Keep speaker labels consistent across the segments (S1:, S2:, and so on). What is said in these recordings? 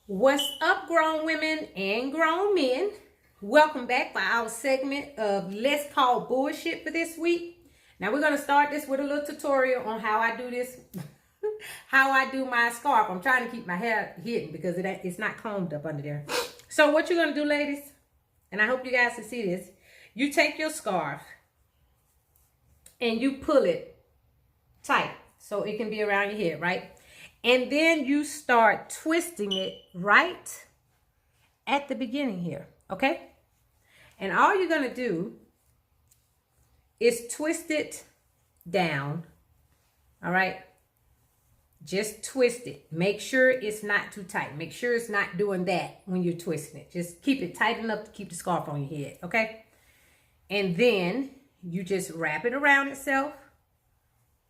S1: What's up, grown women and grown men? Welcome back for our segment of Let's Call Bullshit for this week. Now we're going to start this with a little tutorial on how I do this, how I do my scarf. I'm trying to keep my hair hidden because it's not combed up under there. So what you're going to do, ladies, and I hope you guys can see this, you take your scarf and you pull it tight so it can be around your head, right? And then you start twisting it right at the beginning here, okay? And all you're going to do is twist it down, all right? Just twist it. Make sure it's not too tight. Make sure it's not doing that when you're twisting it. Just keep it tight enough to keep the scarf on your head, okay? And then you just wrap it around itself.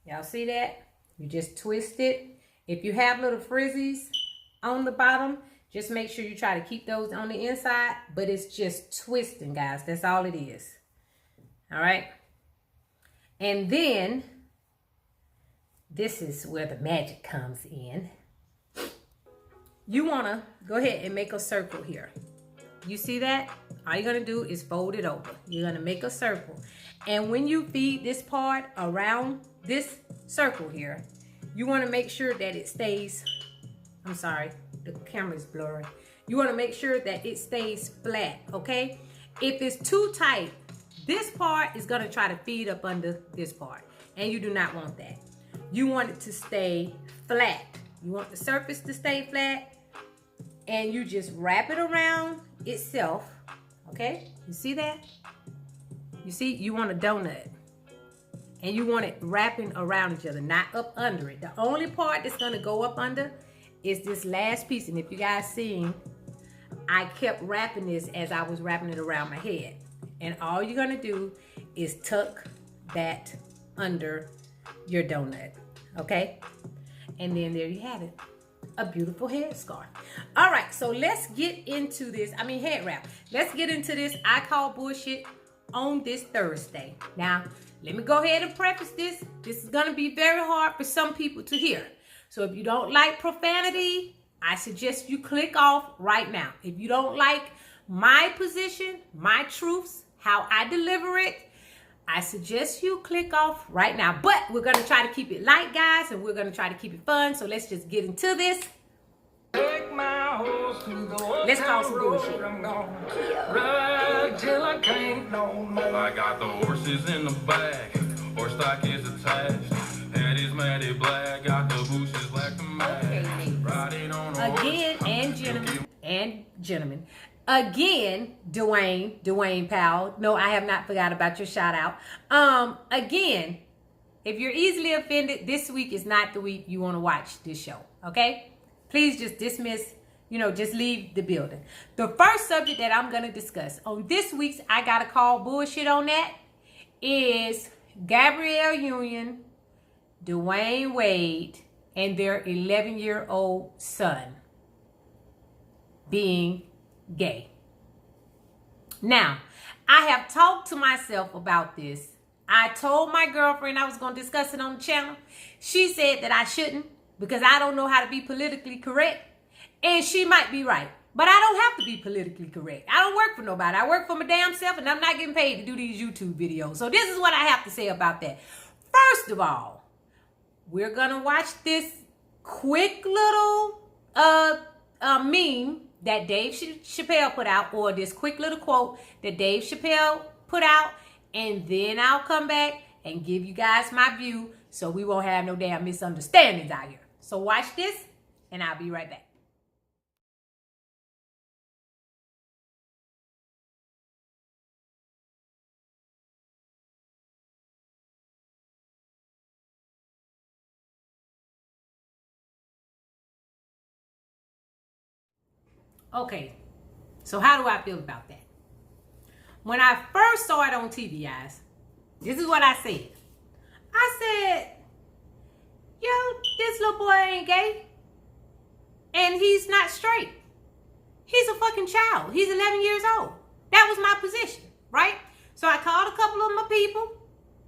S1: Y'all see that? You just twist it. If you have little frizzies on the bottom, just make sure you try to keep those on the inside, but it's just twisting, guys. That's all it is. All right. And then this is where the magic comes in. You want to go ahead and make a circle here. You see that? All you're going to do is fold it over. You're going to make a circle. And when you feed this part around this circle here, you want to make sure that it stays, I'm sorry, the camera is blurry. You want to make sure that it stays flat, okay? If it's too tight, this part is going to try to feed up under this part, and you do not want that. You want it to stay flat. You want the surface to stay flat, and you just wrap it around itself, okay? You see that? You see, you want a donut. And you want it wrapping around each other, not up under it. The only part that's going to go up under is this last piece. And if you guys seen, I kept wrapping this as I was wrapping it around my head. And all you're going to do is tuck that under your donut. Okay? And then there you have it. A beautiful head scarf. All right, so let's get into this. Head wrap. Let's get into this I Call Bullshit on this Thursday. Now, let me go ahead and preface this. This is going to be very hard for some people to hear. So if you don't like profanity, I suggest you click off right now. If you don't like my position, my truths, how I deliver it, I suggest you click off right now. But we're going to try to keep it light, guys, and we're going to try to keep it fun. So let's just get into this. Let's call some bullshit. Ride till I can't no more. I got the horses in the back, horse stock is attached. Head is matted black, got the bushes black to match. Riding on a again, and gentlemen, again, Dwyane Powell. No, I have not forgot about your shout out. Again, if you're easily offended, this week is not the week you want to watch this show. Okay, please just dismiss. Just leave the building. The first subject that I'm going to discuss on this week's I Gotta Call Bullshit on that is Gabrielle Union, Dwyane Wade, and their 11-year-old son being gay. Now, I have talked to myself about this. I told my girlfriend I was going to discuss it on the channel. She said that I shouldn't because I don't know how to be politically correct. And she might be right. But I don't have to be politically correct. I don't work for nobody. I work for my damn self, and I'm not getting paid to do these YouTube videos. So this is what I have to say about that. First of all, we're going to watch this quick little meme that Dave Chappelle put out, or this quick little quote that Dave Chappelle put out, and then I'll come back and give you guys my view so we won't have no damn misunderstandings out here. So watch this, and I'll be right back. Okay, so how do I feel about that? When I first saw it on TV, guys, this is what I said. I said, this little boy ain't gay. And he's not straight. He's a fucking child. He's 11 years old. That was my position, right? So I called a couple of my people.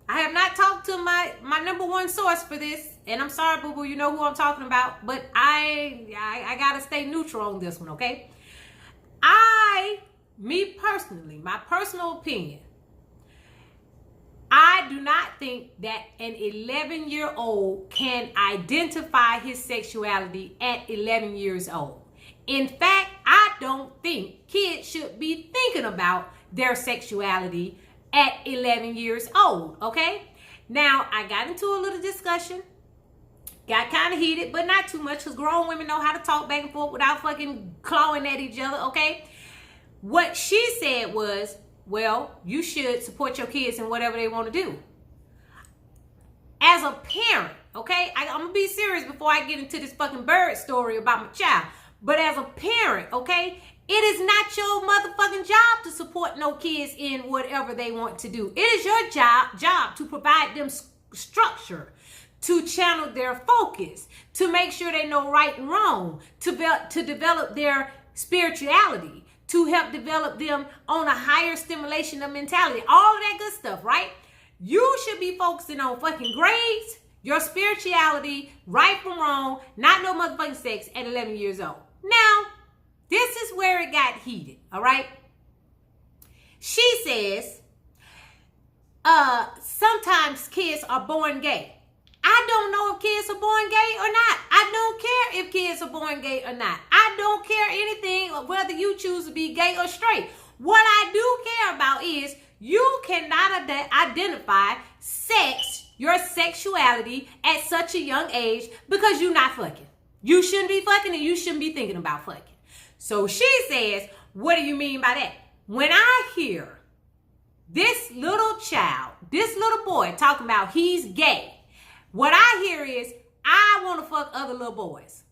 S1: I have not talked to my number one source for this, and I'm sorry, boo boo, you know who I'm talking about, but I gotta stay neutral on this one, okay? Me personally, my personal opinion, I do not think that an 11-year-old can identify his sexuality at 11 years old. In fact, I don't think kids should be thinking about their sexuality at 11 years old, okay? Now, I got into a little discussion, got kind of heated, but not too much, because grown women know how to talk back and forth without fucking clawing at each other, okay? What she said was, well, you should support your kids in whatever they want to do. As a parent, okay, I'm going to be serious before I get into this fucking bird story about my child. But as a parent, okay, it is not your motherfucking job to support no kids in whatever they want to do. It is your job to provide them structure, to channel their focus, to make sure they know right and wrong, to develop their spirituality, to help develop them on a higher stimulation of mentality, all of that good stuff, right? You should be focusing on fucking grades, your spirituality, right from wrong, not no motherfucking sex at 11 years old. Now, this is where it got heated, all right? She says, sometimes kids are born gay. I don't know if kids are born gay or not. I don't care if kids are born gay or not. I don't care anything whether you choose to be gay or straight. What I do care about is you cannot identify sex, your sexuality at such a young age because you're not fucking. You shouldn't be fucking and you shouldn't be thinking about fucking. So she says, what do you mean by that? When I hear this little child, this little boy talking about he's gay, what I hear is, I want to fuck other little boys.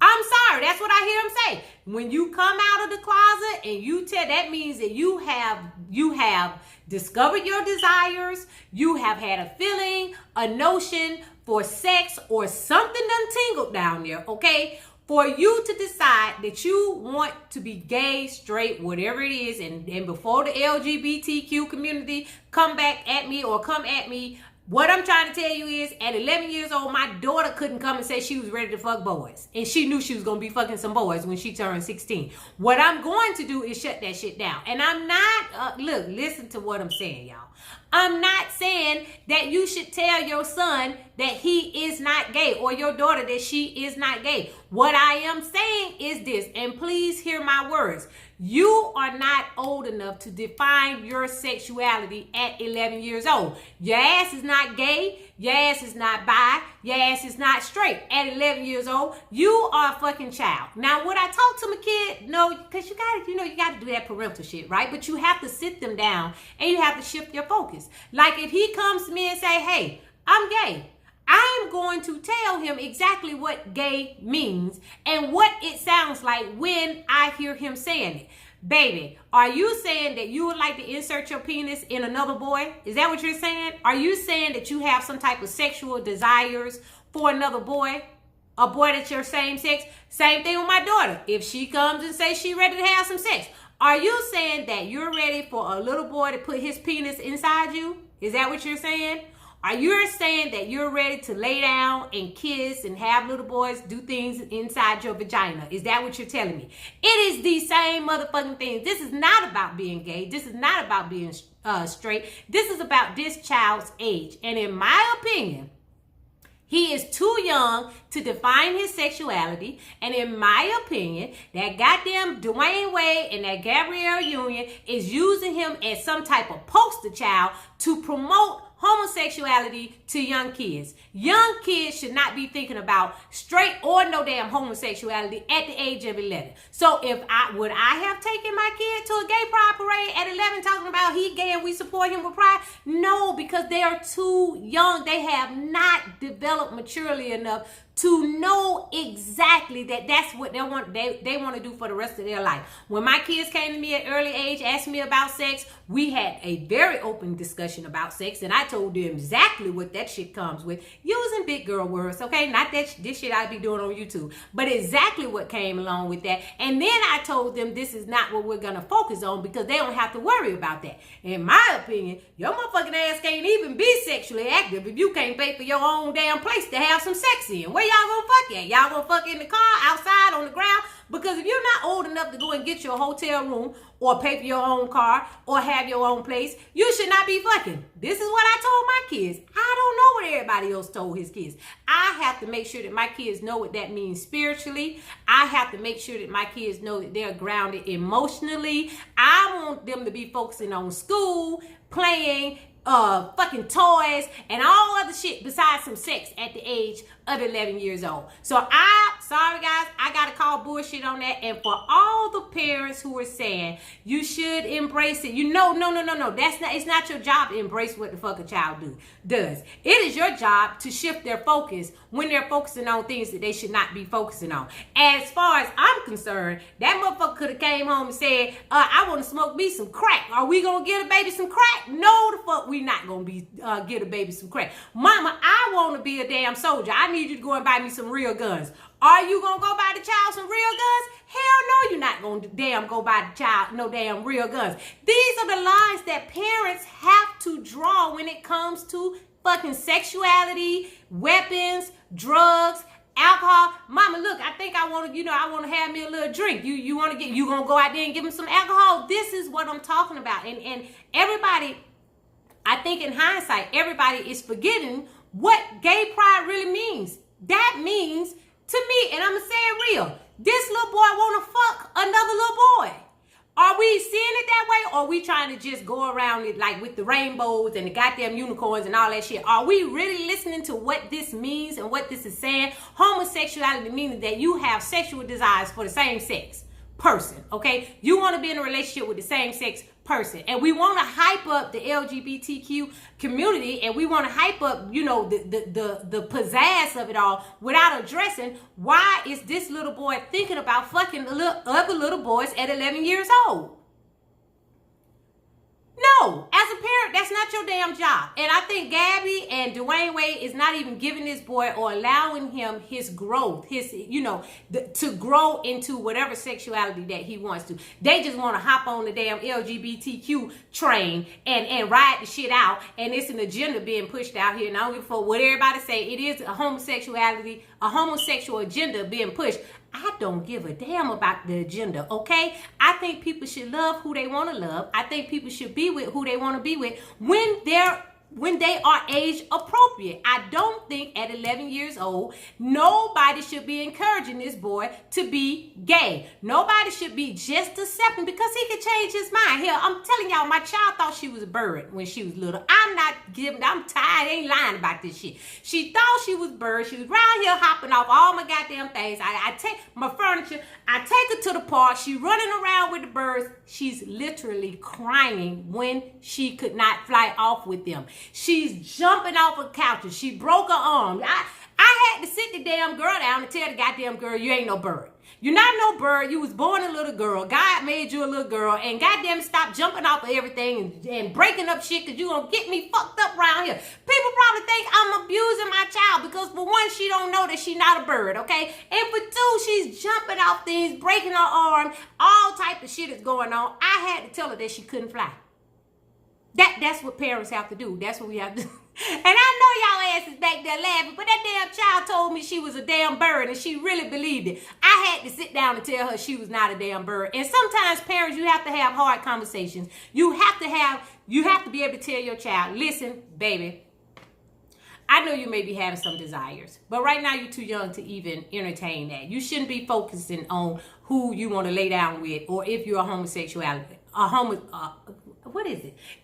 S1: I'm sorry, that's what I hear him say. When you come out of the closet and you tell, that means that you have discovered your desires, you have had a feeling, a notion for sex, or something done tingled down there, okay? For you to decide that you want to be gay, straight, whatever it is, and before the LGBTQ community come back at me or come at me, what I'm trying to tell you is, at 11 years old, my daughter couldn't come and say she was ready to fuck boys. And she knew she was going to be fucking some boys when she turned 16. What I'm going to do is shut that shit down. And I'm not, look, listen to what I'm saying, y'all. I'm not saying that you should tell your son that he is not gay, or your daughter that she is not gay. What I am saying is this, and please hear my words. You are not old enough to define your sexuality at 11 years old. Your ass is not gay. Your ass is not bi. Your ass is not straight. At 11 years old, you are a fucking child. Now, would I talk to my kid? No, because you got to do that parental shit, right? But you have to sit them down and you have to shift your focus. Like if he comes to me and say, hey, I'm gay, I'm going to tell him exactly what gay means and what it sounds like when I hear him saying it. Baby, are you saying that you would like to insert your penis in another boy? Is that what you're saying? Are you saying that you have some type of sexual desires for another boy? A boy that's your same sex? Same thing with my daughter. If she comes and says she's ready to have some sex, are you saying that you're ready for a little boy to put his penis inside you? Is that what you're saying? Are you saying that you're ready to lay down and kiss and have little boys do things inside your vagina? Is that what you're telling me? It is the same motherfucking thing. This is not about being gay. This is not about being straight. This is about this child's age. And in my opinion, he is too young to define his sexuality. And in my opinion, that goddamn Dwyane Wade and that Gabrielle union is using him as some type of poster child to promote homosexuality to young kids. Young kids should not be thinking about straight or no damn homosexuality at the age of 11. So would I have taken my kid to a gay pride parade at 11 talking about he gay and we support him with pride? No, because they are too young. They have not developed maturely enough to know exactly exactly that's what they want to do for the rest of their life. When my kids came to me at early age, asked me about sex, we had a very open discussion about sex, and I told them exactly what that shit comes with, using big girl words, okay? Not that this shit I be doing on YouTube, but exactly what came along with that. And then I told them this is not what we're gonna focus on, because they don't have to worry about that. In my opinion, your motherfucking ass can't even be sexually active if you can't pay for your own damn place to have some sex in. Where y'all gonna fuck at? Y'all gonna fuck in the car, outside, on the ground? Because if you're not old enough to go and get your hotel room or pay for your own car or have your own place, you should not be fucking. This is what I told my kids. I don't know what everybody else told his kids. I have to make sure that my kids know what that means spiritually. I have to make sure that my kids know that they're grounded emotionally. I want them to be focusing on school, playing, fucking toys, and all other shit besides some sex at the age of 11 years old. So sorry guys, I gotta call bullshit on that. And for all the parents who are saying you should embrace it, no. It's not your job to embrace what the fuck a child does. It is your job to shift their focus when they're focusing on things that they should not be focusing on. As far as I'm concerned, that motherfucker could have came home and said, I want to smoke me some crack. Are we gonna get a baby some crack? No, the fuck we not gonna be get a baby some crack. Mama, I want to be a damn soldier. I need you to go and buy me some real guns. Are you gonna go buy the child some real guns? Hell no, you're not gonna damn go buy the child no damn real guns. These are the lines that parents have to draw when it comes to fucking sexuality, weapons, drugs, alcohol. Mama, look, I think I want to have me a little drink. You gonna go out there and give them some alcohol? This is what I'm talking about. And everybody, I think in hindsight, everybody is forgetting what gay pride really means. That means, to me, and I'm going to say it real, this little boy want to fuck another little boy. Are we seeing it that way? Or are we trying to just go around it like with the rainbows and the goddamn unicorns and all that shit? Are we really listening to what this means and what this is saying? Homosexuality meaning that you have sexual desires for the same sex person, okay? You want to be in a relationship with the same sex person, and we want to hype up the LGBTQ community, and we want to hype up, the pizzazz of it all, without addressing why is this little boy thinking about fucking other little boys at 11 years old. No, as a parent, that's not your damn job. And I think Gabby and Dwyane Wade is not even giving this boy or allowing him his growth, to grow into whatever sexuality that he wants to. They just want to hop on the damn LGBTQ train and ride the shit out. And it's an agenda being pushed out here. And I don't give a fuck what everybody say. It is a homosexual agenda being pushed. I don't give a damn about the agenda, okay? I think people should love who they want to love. I think people should be with who they want to be with when they are age appropriate. I don't think at 11 years old, nobody should be encouraging this boy to be gay. Nobody should be just accepting, because he could change his mind. Hell, I'm telling y'all, my child thought she was a bird when she was little. I'm tired, I ain't lying about this shit. She thought she was a bird. She was around here hopping off all my goddamn things. I take my furniture, I take her to the park. She running around with the birds. She's literally crying when she could not fly off with them. She's jumping off of couches. She broke her arm. I had to sit the damn girl down and tell the goddamn girl, you ain't no bird. You're not no bird. You was born a little girl. God made you a little girl. And goddamn, stop jumping off of everything and breaking up shit, because you gonna get me fucked up around here. People probably think I'm abusing my child because, for one, she don't know that she's not a bird, okay? And for two, she's jumping off things, breaking her arm. All type of shit is going on. I had to tell her that she couldn't fly. That's what parents have to do. That's what we have to do. And I know y'all asses back there laughing, but that damn child told me she was a damn bird, and she really believed it. I had to sit down and tell her she was not a damn bird. And sometimes, parents, you have to have hard conversations. You have to be able to tell your child, listen, baby, I know you may be having some desires, but right now you're too young to even entertain that. You shouldn't be focusing on who you want to lay down with, or if you're a homosexuality,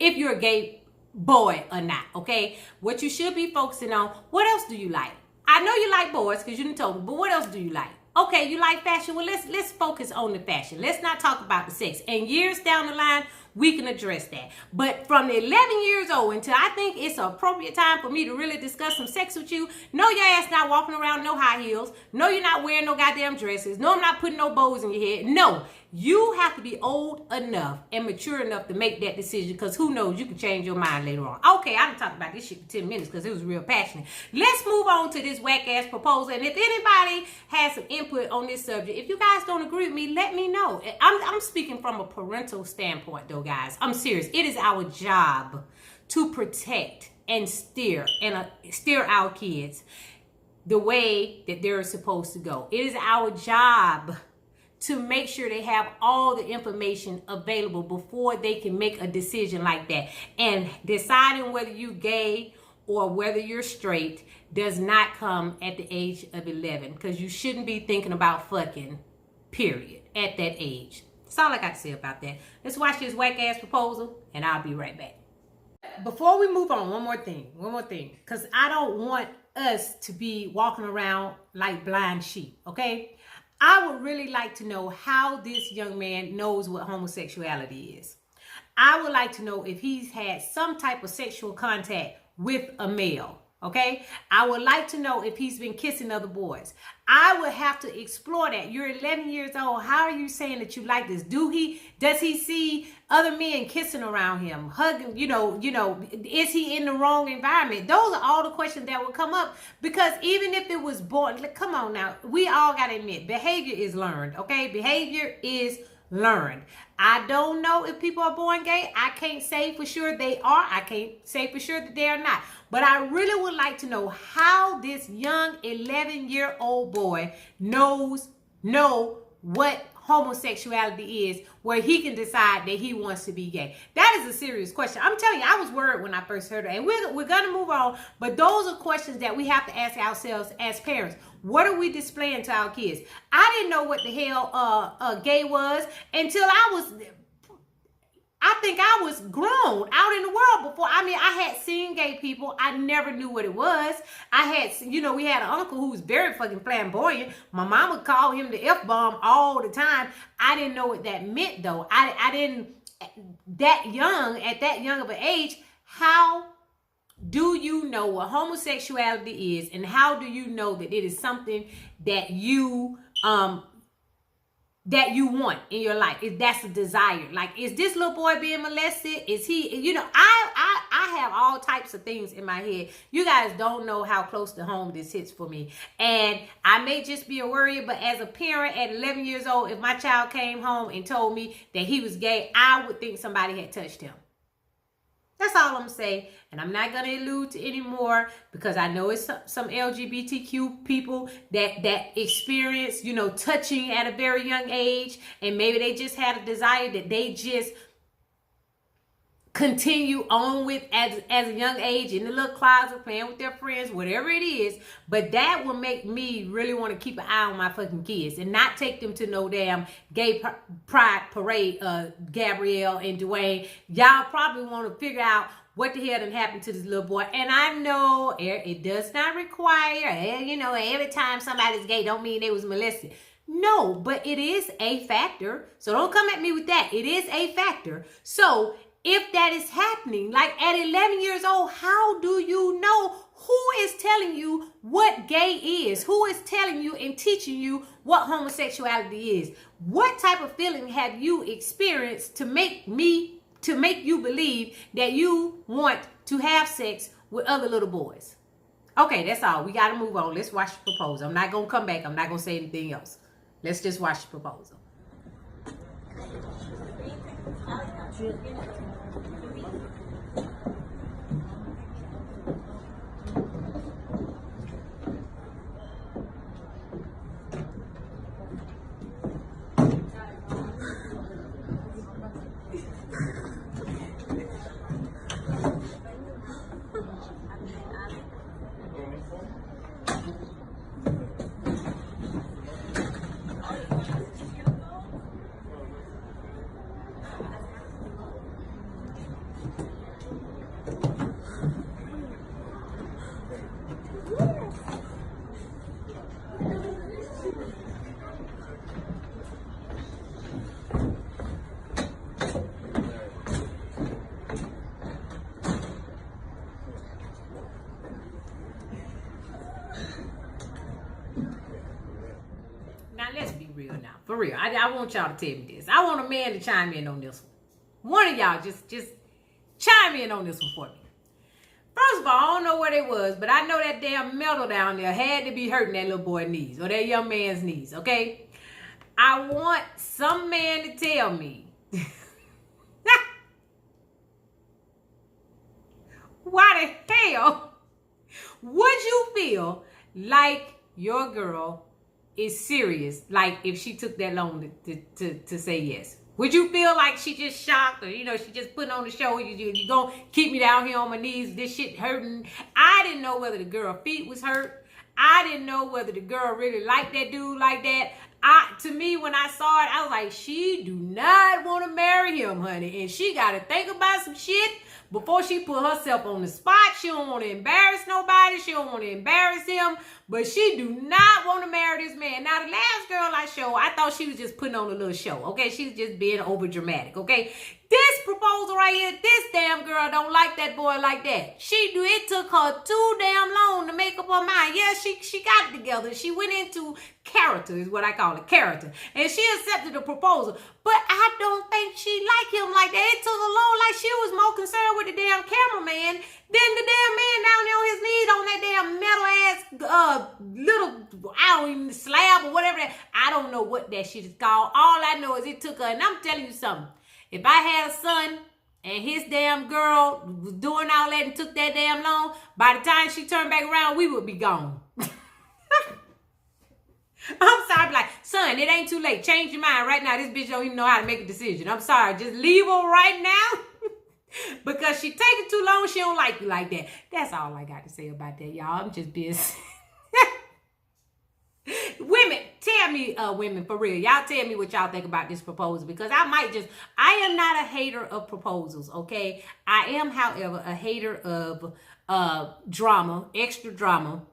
S1: if you're a gay boy or not, okay? What you should be focusing on, what else do you like? I know you like boys because you didn't told me, but what else do you like? Okay, you like fashion? Well, let's focus on the fashion. Let's not talk about the sex. And years down the line, we can address that. But from the 11 years old until I think it's an appropriate time for me to really discuss some sex with you, no, your ass not walking around no high heels. No, you're not wearing no goddamn dresses. No, I'm not putting no bows in your head. No, you have to be old enough and mature enough to make that decision, because who knows, you can change your mind later on. Okay, I done talked about this shit for 10 minutes because it was real passionate. Let's move on to this whack ass proposal. And if anybody has some input on this subject, if you guys don't agree with me, let me know. I'm speaking from a parental standpoint though, guys. I'm serious. It is our job to protect and steer our kids the way that they're supposed to go. It is our job to make sure they have all the information available before they can make a decision like that. And deciding whether you're gay or whether you're straight does not come at the age of 11, because you shouldn't be thinking about fucking, period, at that age. That's all I got to say about that. Let's watch this whack ass proposal and I'll be right back. Before we move on, one more thing, because I don't want us to be walking around like blind sheep, okay? I would really like to know how this young man knows what homosexuality is. I would like to know if he's had some type of sexual contact with a male, okay? I would like to know if he's been kissing other boys. I would have to explore that. You're 11 years old. How are you saying that you like this? Does he see other men kissing around him, hugging, is he in the wrong environment? Those are all the questions that will come up, because even if it was born, come on now, we all got to admit, behavior is learned, okay? Behavior is learned. I don't know if people are born gay. I can't say for sure they are. I can't say for sure that they are not. But I really would like to know how this young 11-year-old boy knows what homosexuality is, where he can decide that he wants to be gay. That is a serious question. I'm telling you, I was worried when I first heard it. And we're going to move on. But those are questions that we have to ask ourselves as parents. What are we displaying to our kids? I didn't know what the hell gay was until I think I was grown out in the world before. I mean, I had seen gay people. I never knew what it was. We had an uncle who was very fucking flamboyant. My mom would call him the F-bomb all the time. I didn't know what that meant though. I didn't, at that young of an age, how do you know what homosexuality is, and how do you know that it is something that you want in your life? If that's a desire, like, is this little boy being molested? Is he, I have all types of things in my head. You guys don't know how close to home this hits for me. And I may just be a worrier, but as a parent at 11 years old, if my child came home and told me that he was gay, I would think somebody had touched him. That's all I'm going to say. And I'm not going to allude to any more, because I know it's some LGBTQ people that experience, touching at a very young age. And maybe they just had a desire that they just continue on with as a young age, in the little closet, playing with their friends, whatever it is. But that will make me really want to keep an eye on my fucking kids and not take them to no damn gay pride parade. Gabrielle and Dwyane, y'all probably want to figure out what the hell done happened to this little boy. And I know it does not require, every time somebody's gay don't mean they was molested. No, but it is a factor. So don't come at me with that. It is a factor. So if that is happening, like at 11 years old, how do you know? Who is telling you what gay is? Who is telling you and teaching you what homosexuality is? What type of feeling have you experienced to make you believe that you want to have sex with other little boys? Okay, that's all. We got to move on. Let's watch the proposal. I'm not going to come back. I'm not going to say anything else. Let's just watch the proposal. real now. For real. I want y'all to tell me this. I want a man to chime in on this one. One of y'all just chime in on this one for me. First of all, I don't know what it was, but I know that damn metal down there had to be hurting that little boy's knees or that young man's knees, okay? I want some man to tell me why the hell would you feel like your girl is serious, like if she took that long to say yes? Would you feel like she just shocked, or she just putting on the show? You gonna keep me down here on my knees? This shit hurting. I didn't know whether the girl feet was hurt. I didn't know whether the girl really liked that dude like that. To me, when I saw it, I was like, she do not want to marry him, honey, and she got to think about some shit before she put herself on the spot. She don't want to embarrass nobody. She don't want to embarrass him, but she do not want to marry this man. Now, the last girl I showed, I thought she was just putting on a little show, okay? She's just being over dramatic, okay? This proposal right here, this damn girl don't like that boy like that. It took her too damn long to make up her mind. Yeah, she got it together. She went into character, is what I call it, character. And she accepted the proposal. But I don't think she liked him like that. It took her long, like she was more concerned with the damn cameraman than the damn man down there on his knees on that damn metal ass little, I don't even, slab or whatever that. I don't know what that shit is called. All I know is it took her, and I'm telling you something. If I had a son and his damn girl was doing all that and took that damn long, by the time she turned back around, we would be gone. I'm sorry, like, son, it ain't too late. Change your mind right now. This bitch don't even know how to make a decision. I'm sorry. Just leave her right now. Because she taking too long, she don't like you like that. That's all I got to say about that, y'all. I'm just being... Women, tell me, women, for real. Y'all tell me what y'all think about this proposal, because I am not a hater of proposals, okay? I am, however, a hater of drama, extra drama,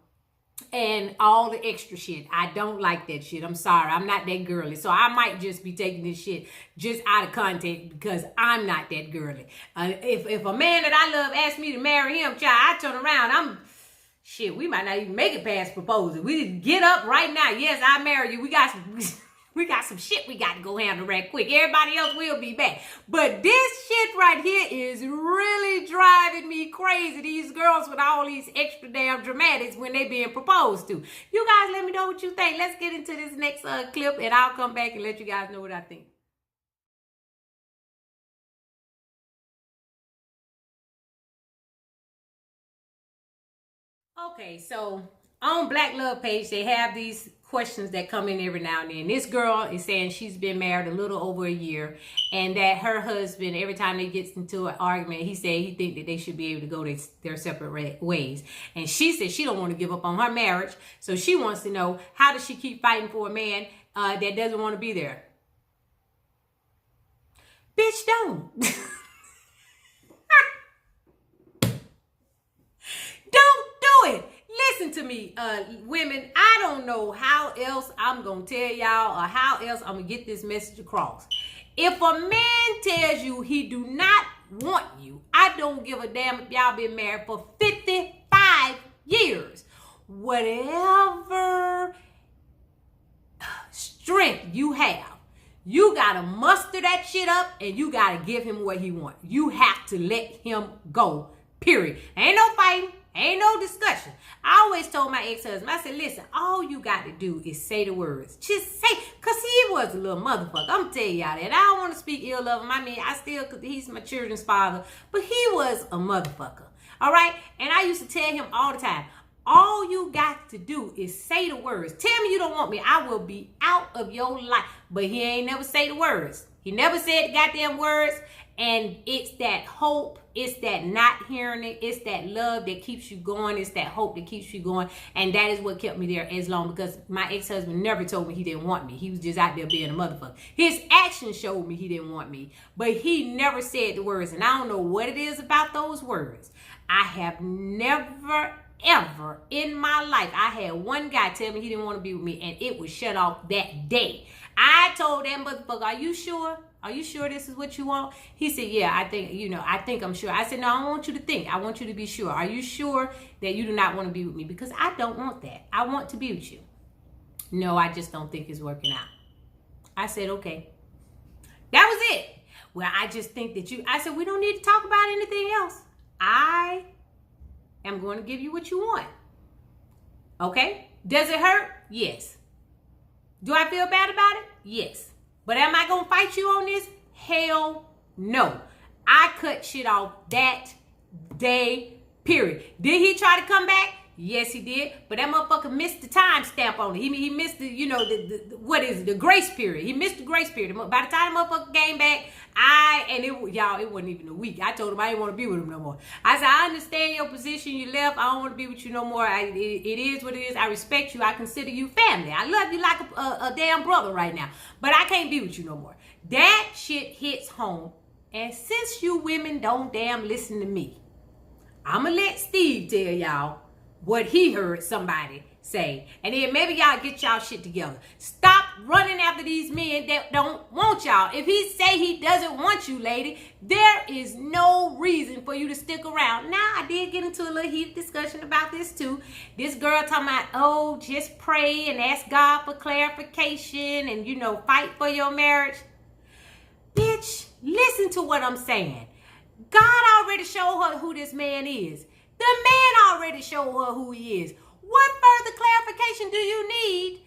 S1: and all the extra shit. I don't like that shit. I'm sorry. I'm not that girly. So I might just be taking this shit just out of context because I'm not that girly. If a man that I love asks me to marry him, child, I turn around, shit, we might not even make it past proposal. We just get up right now. Yes, I marry you. We got some shit we got to go handle right quick. Everybody else will be back. But this shit right here is really driving me crazy. These girls with all these extra damn dramatics when they being proposed to. You guys let me know what you think. Let's get into this next clip, and I'll come back and let you guys know what I think. Okay, so on Black Love page, they have these questions that come in every now and then. This girl is saying she's been married a little over a year, and that her husband, every time they get into an argument, he said he think that they should be able to go their separate ways. And she said she don't want to give up on her marriage, so she wants to know, how does she keep fighting for a man that doesn't want to be there? Bitch, don't. Don't do it. Listen to me, women. I don't know how else I'm going to tell y'all, or how else I'm going to get this message across. If a man tells you he do not want you, I don't give a damn if y'all been married for 55 years. Whatever strength you have, you got to muster that shit up, and you got to give him what he wants. You have to let him go, period. Ain't no fighting. Ain't no discussion. I always told my ex-husband, I said, listen, all you got to do is say the words. Just say, because he was a little motherfucker. I'm going to tell y'all that. I don't want to speak ill of him. I mean, he's my children's father, but he was a motherfucker. All right? And I used to tell him all the time, all you got to do is say the words. Tell me you don't want me. I will be out of your life. But he ain't never say the words. He never said the goddamn words. And it's that hope, it's that not hearing it, it's that love that keeps you going, it's that hope that keeps you going. And that is what kept me there as long, because my ex-husband never told me he didn't want me. He was just out there being a motherfucker. His actions showed me he didn't want me, but he never said the words. And I don't know what it is about those words. I have never, ever in my life, I had one guy tell me he didn't want to be with me, and it was shut off that day. I told that motherfucker, are you sure? Are you sure this is what you want? He said, yeah, I think I'm sure. I said, no, I don't want you to think. I want you to be sure. Are you sure that you do not want to be with me? Because I don't want that. I want to be with you. No, I just don't think it's working out. I said, okay. That was it. Well, I just think that I said, we don't need to talk about anything else. I am going to give you what you want. Okay? Does it hurt? Yes. Do I feel bad about it? Yes. But am I going to fight you on this? Hell no. I cut shit off that day, period. Did he try to come back? Yes, he did. But that motherfucker missed the time stamp on it. He missed the, what is it? The grace period. He missed the grace period. By the time the motherfucker came back, it wasn't even a week. I told him I didn't want to be with him no more. I said, I understand your position. You left. I don't want to be with you no more. It is what it is. I respect you. I consider you family. I love you like a damn brother right now. But I can't be with you no more. That shit hits home. And since you women don't damn listen to me, I'm going to let Steve tell y'all what he heard somebody say. And then maybe y'all get y'all shit together. Stop running after these men that don't want y'all. If he say he doesn't want you, lady, there is no reason for you to stick around. Now, I did get into a little heated discussion about this too. This girl talking about, oh, just pray and ask God for clarification and, fight for your marriage. Bitch, listen to what I'm saying. God already showed her who this man is. The man already showed her who he is. What further clarification do you need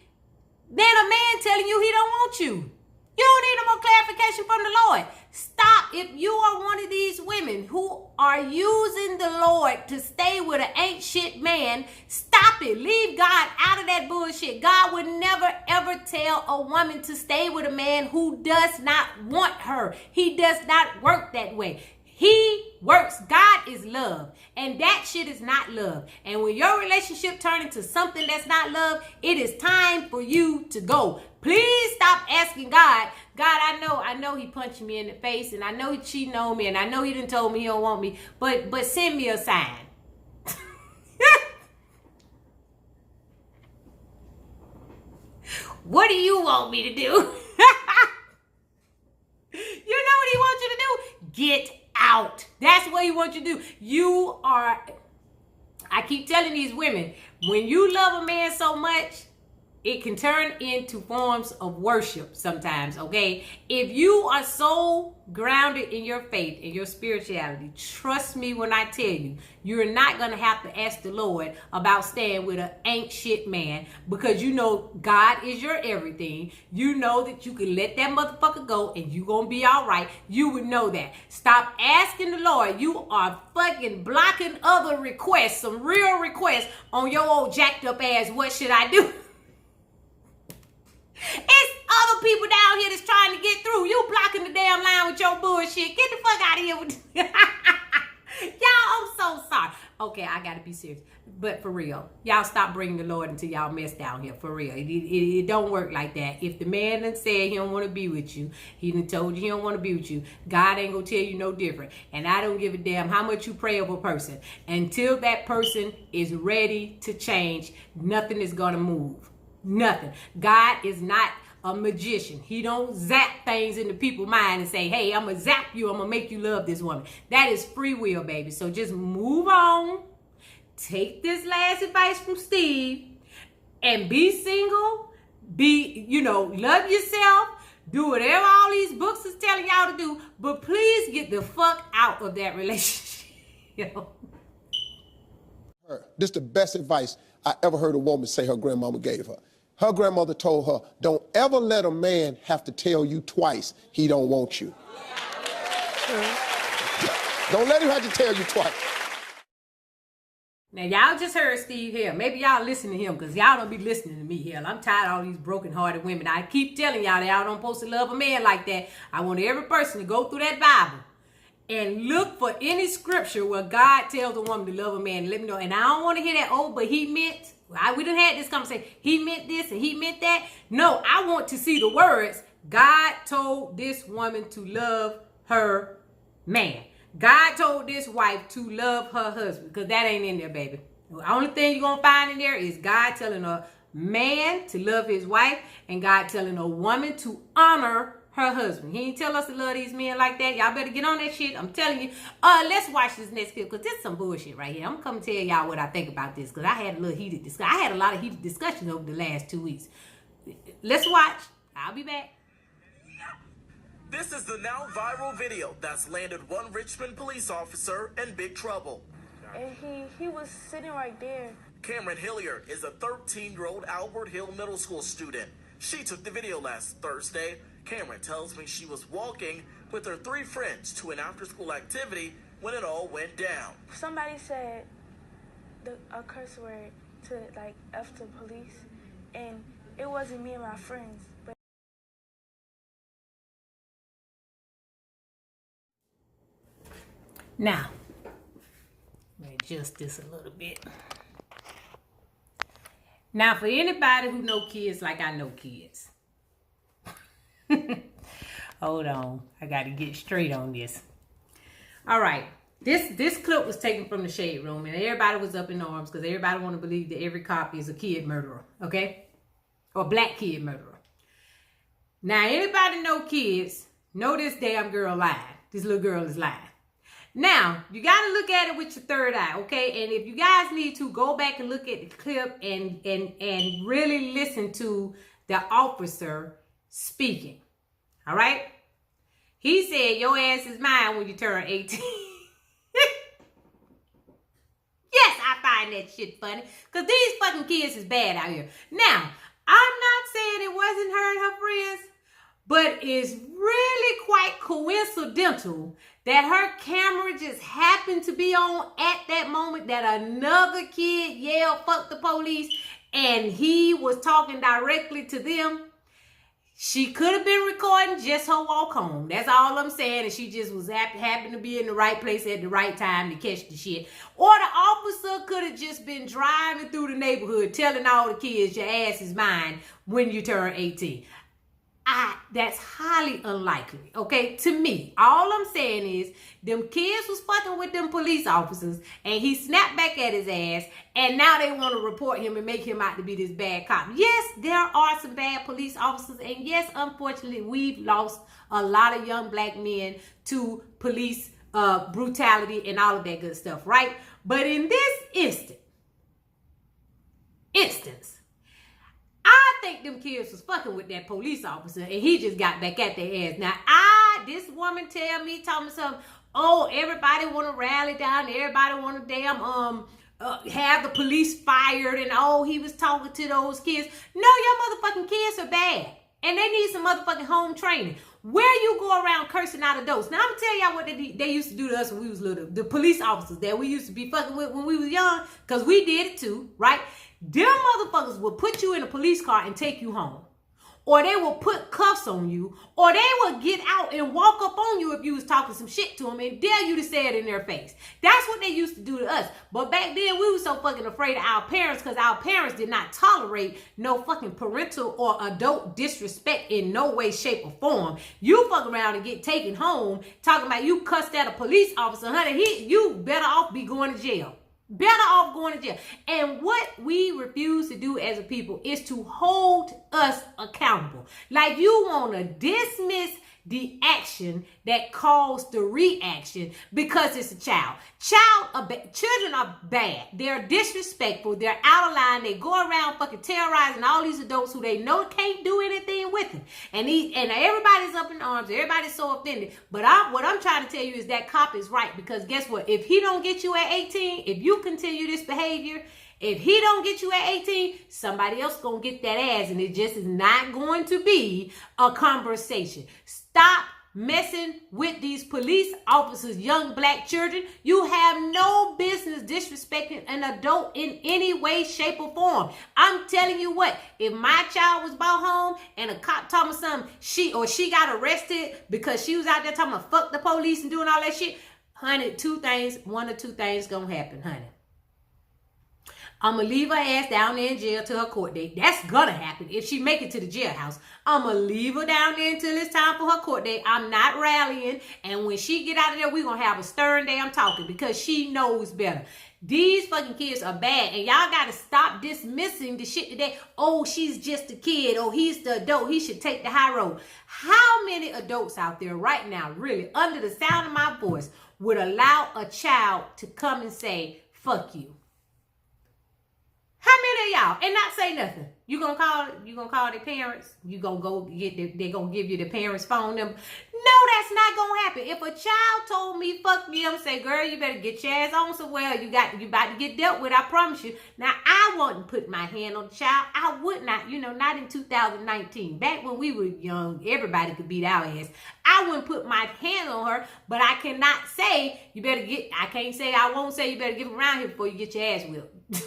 S1: than a man telling you he don't want you? You don't need no more clarification from the Lord. Stop. If you are one of these women who are using the Lord to stay with an ain't shit man, stop it. Leave God out of that bullshit. God would never ever tell a woman to stay with a man who does not want her. He does not work that way. He works. God is love. And that shit is not love. And when your relationship turns into something that's not love, it is time for you to go. Please stop asking God, I know he punched me in the face, and I know he cheating on me, and I know he done told me he don't want me, but send me a sign. What do you want me to do? You know what he wants you to do? Get out. That's what he wants you to do. I keep telling these women, when you love a man so much, it can turn into forms of worship sometimes, okay? If you are so grounded in your faith and your spirituality, trust me when I tell you, you're not going to have to ask the Lord about staying with an ain't shit man, because you know God is your everything. You know that you can let that motherfucker go and you're going to be all right. You would know that. Stop asking the Lord. You are fucking blocking other requests, some real requests on your old jacked up ass. What should I do? It's other people down here that's trying to get through. You blocking the damn line with your bullshit. Get the fuck out of here with y'all, I'm so sorry. Okay, I gotta be serious. But for real, y'all stop bringing the Lord into y'all mess down here. For real. It don't work like that. If the man done said he don't want to be with you, he done told you he don't want to be with you, God ain't gonna tell you no different. And I don't give a damn how much you pray over a person. Until that person is ready to change, nothing is gonna move. Nothing. God is not a magician. He don't zap things into people's mind and say, hey, I'm going to zap you. I'm going to make you love this woman. That is free will, baby. So just move on. Take this last advice from Steve and be single. Love yourself. Do whatever all these books is telling y'all to do. But please get the fuck out of that relationship.
S2: This is the best advice I ever heard a woman say her grandmama gave her. Her grandmother told her, don't ever let a man have to tell you twice he don't want you. Don't let him have to tell you twice.
S1: Now, y'all just heard Steve Hill. Maybe y'all listen to him, because y'all don't be listening to me, Hill. I'm tired of all these broken-hearted women. I keep telling y'all that y'all don't supposed to love a man like that. I want every person to go through that Bible and look for any scripture where God tells a woman to love a man. Let me know. And I don't want to hear that, but he meant... we done had this conversation. He meant this and he meant that. No, I want to see the words. God told this woman to love her man. God told this wife to love her husband, because that ain't in there, baby. The only thing you're going to find in there is God telling a man to love his wife and God telling a woman to honor her husband. He ain't tell us to love these men like that. Y'all better get on that shit. I'm telling you. Let's watch this next clip, because this is some bullshit right here. I'm coming to tell y'all what I think about this, because I had a lot of heated discussions over the last 2 weeks. Let's watch. I'll be back.
S3: This is the now viral video that's landed one Richmond police officer in big trouble.
S4: And he was sitting right there.
S3: Cameron Hilliard is a 13-year-old Albert Hill Middle School student. She took the video last Thursday. Cameron tells me she was walking with her 3 friends to an after-school activity when it all went down.
S4: Somebody said a curse word to like F the police, and it wasn't me and my friends. But
S1: now, let me adjust this a little bit. Now, for anybody who know kids like I know kids. Hold on. I got to get straight on this. All right. This clip was taken from the Shade Room, and everybody was up in arms because everybody want to believe that every cop is a kid murderer, okay? Or black kid murderer. Now, anybody know kids, know this damn girl lying. This little girl is lying. Now, you got to look at it with your third eye, okay? And if you guys need to, go back and look at the clip and really listen to the officer speaking, all right? He said, your ass is mine when you turn 18. Yes, I find that shit funny, because these fucking kids is bad out here. Now, I'm not saying it wasn't her and her friends, but it's really quite coincidental that her camera just happened to be on at that moment that another kid yelled, fuck the police, and he was talking directly to them. She could have been recording just her walk home. That's all I'm saying. And she just was happened to be in the right place at the right time to catch the shit. Or the officer could have just been driving through the neighborhood telling all the kids your ass is mine when you turn 18. That's highly unlikely, okay? To me, all I'm saying is them kids was fucking with them police officers, and he snapped back at his ass, and now they want to report him and make him out to be this bad cop. Yes, there are some bad police officers, and yes, unfortunately, we've lost a lot of young black men to police brutality and all of that good stuff, right? But in this instance, I think them kids was fucking with that police officer, and he just got back at their ass. Now, this woman tell me something, oh, everybody want to rally down, everybody want to damn have the police fired, and oh, he was talking to those kids. No, your motherfucking kids are bad, and they need some motherfucking home training. Where you go around cursing out adults. Now, I'm going to tell y'all what they used to do to us when we was little. The police officers that we used to be fucking with when we was young, because we did it too, right? Them motherfuckers will put you in a police car and take you home. Or they will put cuffs on you. Or they will get out and walk up on you if you was talking some shit to them and dare you to say it in their face. That's what they used to do to us. But back then, we were so fucking afraid of our parents because our parents did not tolerate no fucking parental or adult disrespect in no way, shape, or form. You fuck around and get taken home talking about you cussed at a police officer. Honey, you better off be going to jail. Better off going to jail. And what we refuse to do as a people is to hold us accountable. Like you want to dismiss the action that caused the reaction because it's a child. Children are bad. They're disrespectful. They're out of line. They go around fucking terrorizing all these adults who they know can't do anything with them. And everybody's up in arms. Everybody's so offended. But what I'm trying to tell you is that cop is right, because guess what? If he don't get you at 18, if you continue this behavior, if he don't get you at 18, somebody else gonna get that ass, and it just is not going to be a conversation. Stop messing with these police officers, young black children. You have no business disrespecting an adult in any way, shape, or form. I'm telling you what, if my child was brought home and a cop told me something, she got arrested because she was out there talking about fuck the police and doing all that shit, honey, one or two things gonna happen, honey. I'm going to leave her ass down there in jail till her court date. That's going to happen if she make it to the jailhouse. I'm going to leave her down there until it's time for her court date. I'm not rallying. And when she get out of there, we're going to have a stern day I'm talking, because she knows better. These fucking kids are bad. And y'all got to stop dismissing the shit today. Oh, she's just a kid. Oh, he's the adult. He should take the high road. How many adults out there right now, really, under the sound of my voice, would allow a child to come and say, fuck you? How many of y'all and not say nothing? You gonna call their parents? You gonna go get they gonna give you the parents' phone number? No, that's not gonna happen. If a child told me fuck them, say, girl, you better get your ass on somewhere. You about to get dealt with, I promise you. Now I wouldn't put my hand on the child. I would not, not in 2019. Back when we were young, everybody could beat our ass. I wouldn't put my hand on her, but I cannot say I can't say I won't say you better get around here before you get your ass whipped.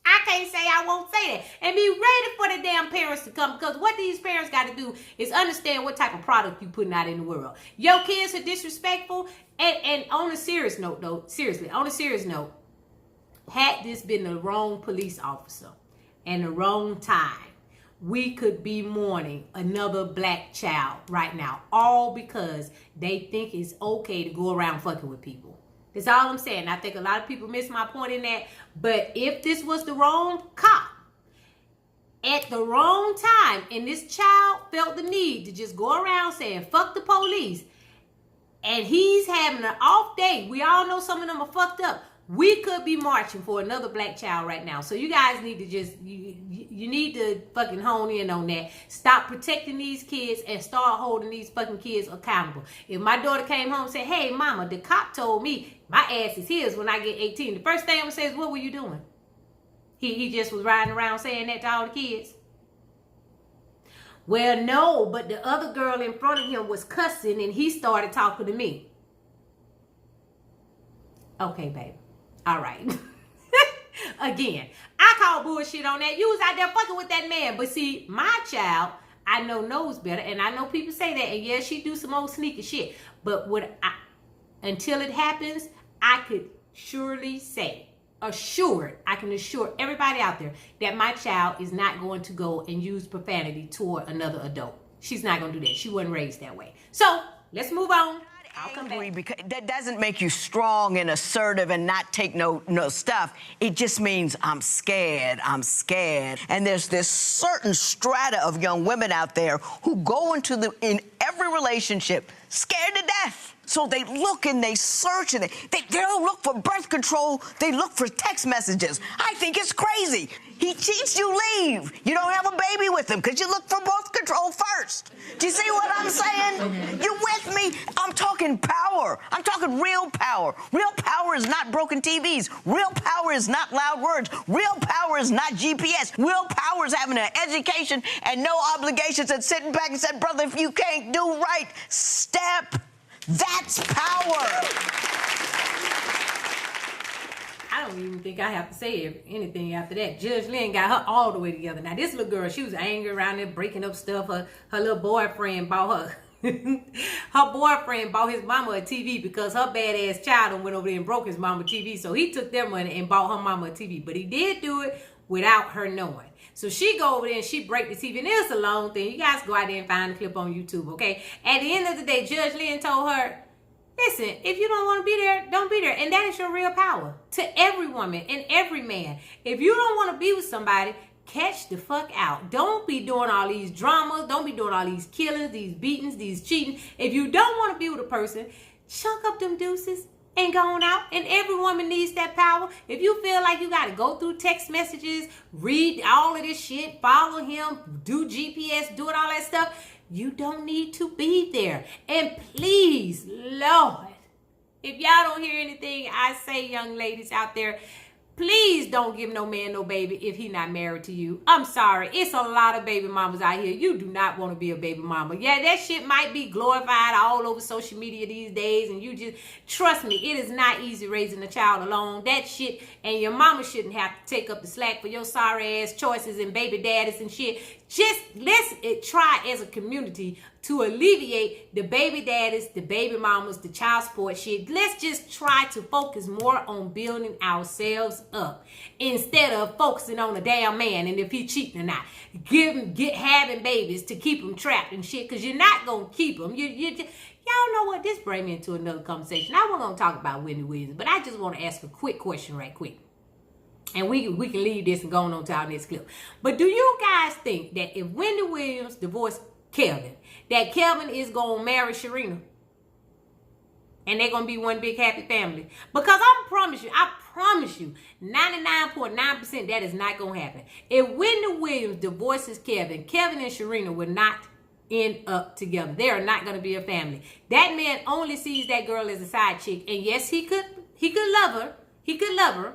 S1: I can't say I won't say that. And be ready for the damn parents to come, because what these parents got to do is understand what type of product you putting out in the world. Your kids are disrespectful. And on a serious note, though, seriously, on a serious note, had this been the wrong police officer and the wrong time, we could be mourning another black child right now, all because they think it's okay to go around fucking with people. That's all I'm saying. I think a lot of people miss my point in that. But if this was the wrong cop at the wrong time, and this child felt the need to just go around saying fuck the police, and he's having an off day, we all know some of them are fucked up, we could be marching for another black child right now. So you guys need to just, you need to fucking hone in on that. Stop protecting these kids and start holding these fucking kids accountable. If my daughter came home and said, hey, mama, the cop told me my ass is his when I get 18. The first thing I'm going to say is, what were you doing? He just was riding around saying that to all the kids. Well, no, but the other girl in front of him was cussing and he started talking to me. Okay, baby. All right. Again, I call bullshit on that. You was out there fucking with that man. But see, my child, I know knows better. And I know people say that. And yeah, she do some old sneaky shit. But until it happens, I could surely say, I can assure everybody out there that my child is not going to go and use profanity toward another adult. She's not going to do that. She wasn't raised that way. So let's move on. I'll come back.
S5: Because that doesn't make you strong and assertive and not take no stuff. It just means I'm scared. And there's this certain strata of young women out there who go in every relationship scared to death. So they look and they search and they don't look for birth control. They look for text messages. I think it's crazy. He cheats, you leave. You don't have a baby with him because you look for birth control first. Do you see what I'm saying? You with me? I'm talking power. I'm talking real power. Real power is not broken TVs. Real power is not loud words. Real power is not GPS. Real power is having an education and no obligations and sitting back and saying, brother, if you can't do right, step. That's power.
S1: I don't even think I have to say anything after that. Judge Lynn got her all the way together. Now, this little girl, she was angry around there, breaking up stuff. Her little boyfriend bought her. Her boyfriend bought his mama a TV because her badass child went over there and broke his mama TV. So he took their money and bought her mama a TV. But he did do it without her knowing. So she go over there and she break the TV. And it's a long thing. You guys go out there and find the clip on YouTube, okay? At the end of the day, Judge Lynn told her, listen, if you don't want to be there, don't be there. And that is your real power to every woman and every man. If you don't want to be with somebody, catch the fuck out. Don't be doing all these dramas. Don't be doing all these killings, these beatings, these cheating. If you don't want to be with a person, chunk up them deuces and go on out. And every woman needs that power. If you feel like you got to go through text messages, read all of this shit, follow him, do GPS, doing all that stuff, you don't need to be there. And please, Lord, if y'all don't hear anything I say, young ladies out there, please don't give no man no baby if he not married to you. I'm sorry. It's a lot of baby mamas out here. You do not want to be a baby mama. Yeah, that shit might be glorified all over social media these days. And you just, trust me, it is not easy raising a child alone. That shit, and your mama shouldn't have to take up the slack for your sorry ass choices and baby daddies and shit. Just let's try as a community to alleviate the baby daddies, the baby mamas, the child support shit. Let's just try to focus more on building ourselves up instead of focusing on the damn man and if he cheating or not. Having babies to keep them trapped and shit, because you're not gonna keep them. Y'all know what? This bring me into another conversation. I wasn't gonna talk about Wendy Williams, but I just want to ask a quick question right quick. And we can leave this and go on to our next clip. But do you guys think that if Wendy Williams divorced Kelvin, that Kelvin is going to marry Sharina? And they're going to be one big happy family? Because I promise promise you, 99.9% that is not going to happen. If Wendy Williams divorces Kevin, Kevin and Sharina will not end up together. They are not going to be a family. That man only sees that girl as a side chick. And yes, he could love her. He could love her.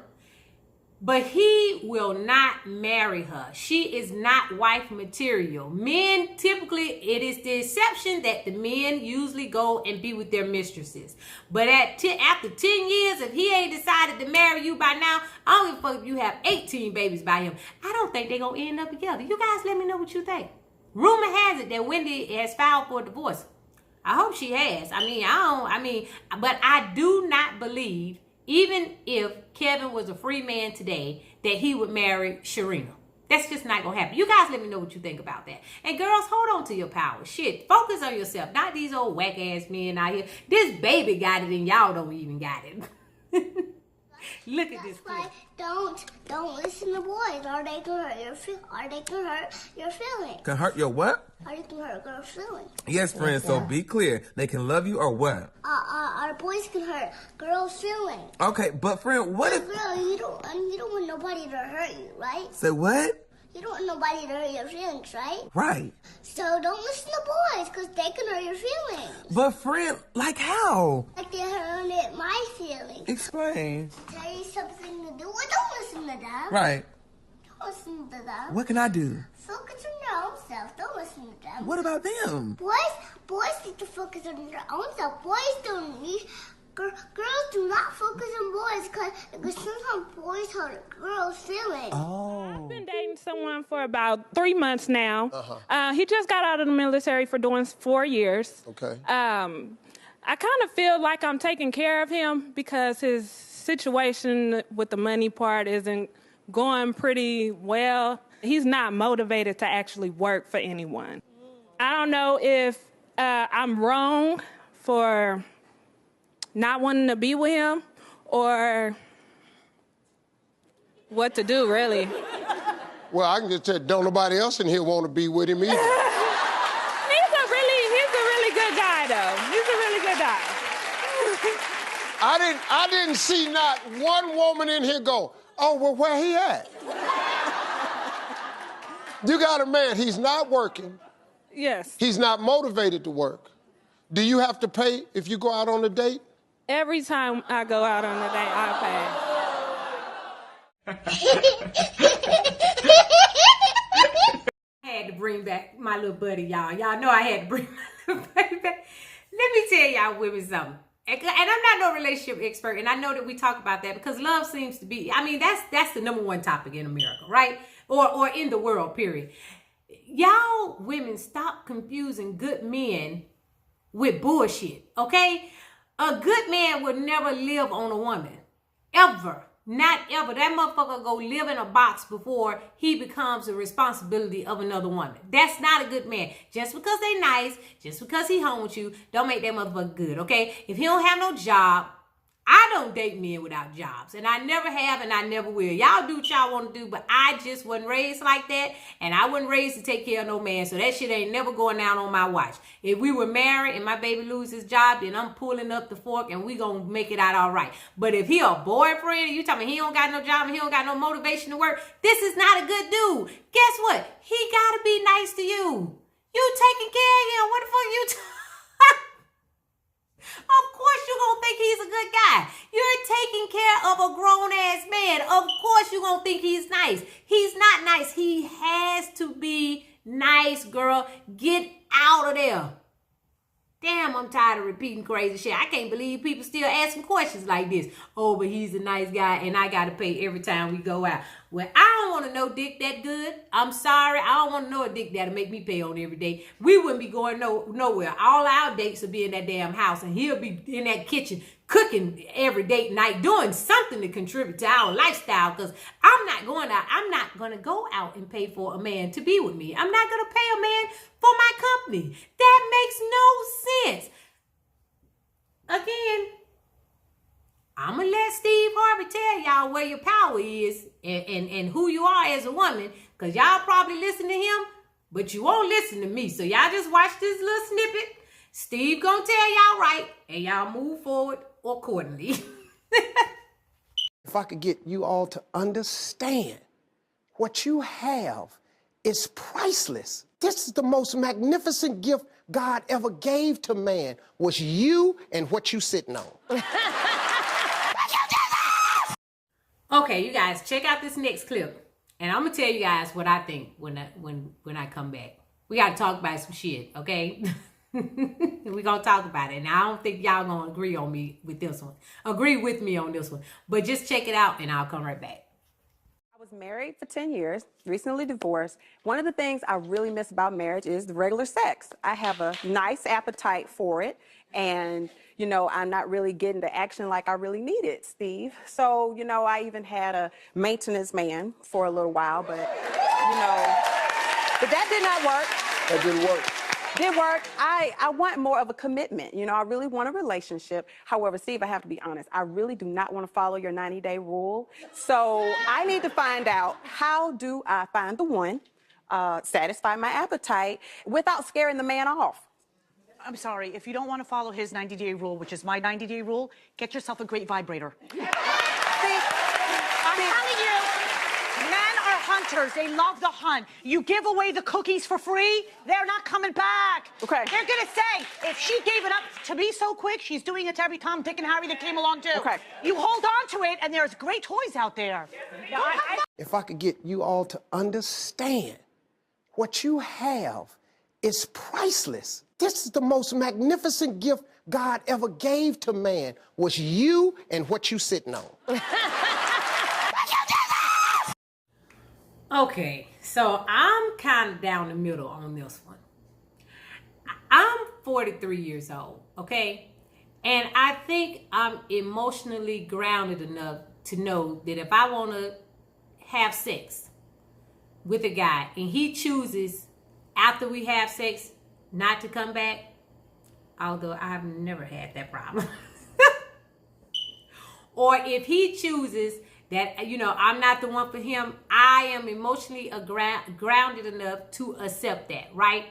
S1: But he will not marry her. She is not wife material. Men, typically, it is the exception that the men usually go and be with their mistresses. But after 10 years, if he ain't decided to marry you by now, I don't give a fuck if you have 18 babies by him. I don't think they're going to end up together. You guys let me know what you think. Rumor has it that Wendy has filed for a divorce. I hope she has. But I do not believe, even if Kevin was a free man today, that he would marry Sharina. That's just not gonna happen. You guys let me know what you think about that. And girls, hold on to your power. Shit, focus on yourself. Not these old whack ass men out here. This baby got it and y'all don't even got it. Look at this clip.
S6: Don't listen to boys, or they can hurt your feelings.
S7: Can hurt your what?
S6: Or they can hurt girls' feelings.
S7: Yes, friend. So be clear. They can love you or what?
S6: Our boys can hurt girls' feelings.
S7: Okay, but friend, what if?
S6: Girl, you don't want nobody to hurt you, right?
S7: Say what?
S6: You don't want nobody to hurt your feelings, right?
S7: Right.
S6: So don't listen to boys, because they can hurt your feelings.
S7: But friend, like how?
S6: Like they hurt my feelings.
S7: Explain.
S6: Tell you something to do. Well, don't listen to them.
S7: Right.
S6: Don't listen to them.
S7: What can I do?
S6: Focus on your own self. Don't listen to them.
S7: What about them?
S6: Boys need to focus on their own self. Boys don't need... Girls do not focus on boys because sometimes boys hurt girls' feelings.
S7: Oh.
S8: I've been dating someone for about 3 months now. He just got out of the military for doing 4 years.
S2: Okay.
S8: I kind of feel like I'm taking care of him because his situation with the money part isn't going pretty well. He's not motivated to actually work for anyone. I don't know if I'm wrong for not wanting to be with him or what to do, really.
S2: Well, I can just tell don't nobody else in here want to be with him either.
S8: He's a really good guy, though. He's a really good guy.
S2: I didn't see not one woman in here go, oh, well, where he at? You got a man, he's not working.
S8: Yes.
S2: He's not motivated to work. Do you have to pay if you go out on a date?
S8: Every time I go out on a date, I
S1: Had to bring back my little buddy, y'all. Y'all know I had to bring my little buddy back. Let me tell y'all women something. And I'm not no relationship expert, and I know that we talk about that because love seems to be, that's the #1 topic in America, right? Or in the world, period. Y'all women, stop confusing good men with bullshit, okay? A good man would never live on a woman. Ever. Not ever. That motherfucker go live in a box before he becomes the responsibility of another woman. That's not a good man. Just because they nice, just because he home with you, don't make that motherfucker good, okay? If he don't have no job, I don't date men without jobs. And I never have and I never will. Y'all do what y'all want to do, but I just wasn't raised like that. And I wasn't raised to take care of no man. So that shit ain't never going down on my watch. If we were married and my baby loses his job, then I'm pulling up the fork and we gonna make it out all right. But if he a boyfriend, you talking he don't got no job and he don't got no motivation to work, this is not a good dude. Guess what? He gotta be nice to you. You taking care of him. What the fuck you Of course you're going to think he's a good guy. You're taking care of a grown-ass man. Of course you're going to think he's nice. He's not nice. He has to be nice, girl. Get out of there. Damn, I'm tired of repeating crazy shit. I can't believe people still asking questions like this. Oh, but he's a nice guy and I got to pay every time we go out. Well, I don't want to know dick that good. I'm sorry. I don't want to know a dick that'll make me pay on every day. We wouldn't be going nowhere. All our dates will be in that damn house and he'll be in that kitchen cooking every date night, doing something to contribute to our lifestyle because I'm not going out. I'm not going to go out and pay for a man to be with me. I'm not going to pay a man for my company. That makes no sense. Again, I'm going to let Steve Harvey tell y'all where your power is and who you are as a woman because y'all probably listen to him, but you won't listen to me. So y'all just watch this little snippet. Steve gonna tell y'all right, and y'all move forward accordingly.
S2: If I could get you all to understand, what you have is priceless. This is the most magnificent gift God ever gave to man, was you and what you sitting on.
S1: Okay, you guys, check out this next clip. And I'm gonna tell you guys what I think when I come back. We gotta talk about some shit, okay? We're gonna talk about it. And I don't think y'all gonna agree on me with this one. Agree with me on this one. But just check it out and I'll come right back.
S9: I was married for 10 years, recently divorced. One of the things I really miss about marriage is the regular sex. I have a nice appetite for it, and, you know, I'm not really getting the action like I really needed, Steve. So, you know, I even had a maintenance man for a little while, but, you know, but that did not work.
S2: That didn't work.
S9: Did work. I want more of a commitment. You know, I really want a relationship. However, Steve, I have to be honest, I really do not want to follow your 90-day rule. So I need to find out, how do I find the one, satisfy my appetite without scaring the man off?
S10: I'm sorry, if you don't want to follow his 90-day rule, which is my 90-day rule, get yourself a great vibrator. See, I'm telling you, men are hunters. They love the hunt. You give away the cookies for free, they're not coming back.
S9: Okay.
S10: They're going to say, if she gave it up to me so quick, she's doing it to every Tom, Dick, and Harry that came along, too.
S9: Okay.
S10: You hold on to it, and there's great toys out there. Now,
S2: If I could get you all to understand, what you have is priceless. This is the most magnificent gift God ever gave to man, was you and what you sitting on.
S1: Okay, so I'm kind of down the middle on this one. I'm 43 years old, okay? And I think I'm emotionally grounded enough to know that if I want to have sex with a guy and he chooses after we have sex not to come back, although I've never had that problem, or if he chooses that, you know, I'm not the one for him, I am emotionally grounded enough to accept that, right?